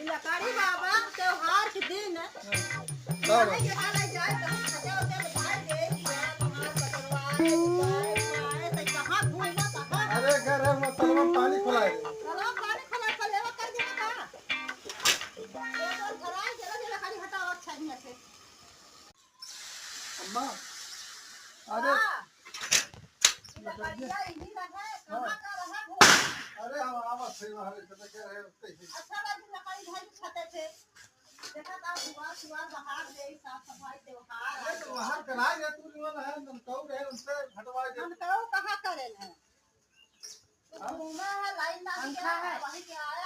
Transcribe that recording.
लकारी बाबा त्योहार के दिन अरे घर है मतलब पानी खुला है अम्मा अरे अरे हम आवाज से वहां से क्या है उससे अच्छा लगी लकड़ी घर छते थे देखा था दुआ सुआ बाहर दे साफ सफाई त्योहार अरे तो वहां कराए या तू नहीं वाला है नमकाऊ रहे उनसे हटवा दे हम तो कहां करेल है घूमा है लाइन ना है वही के आया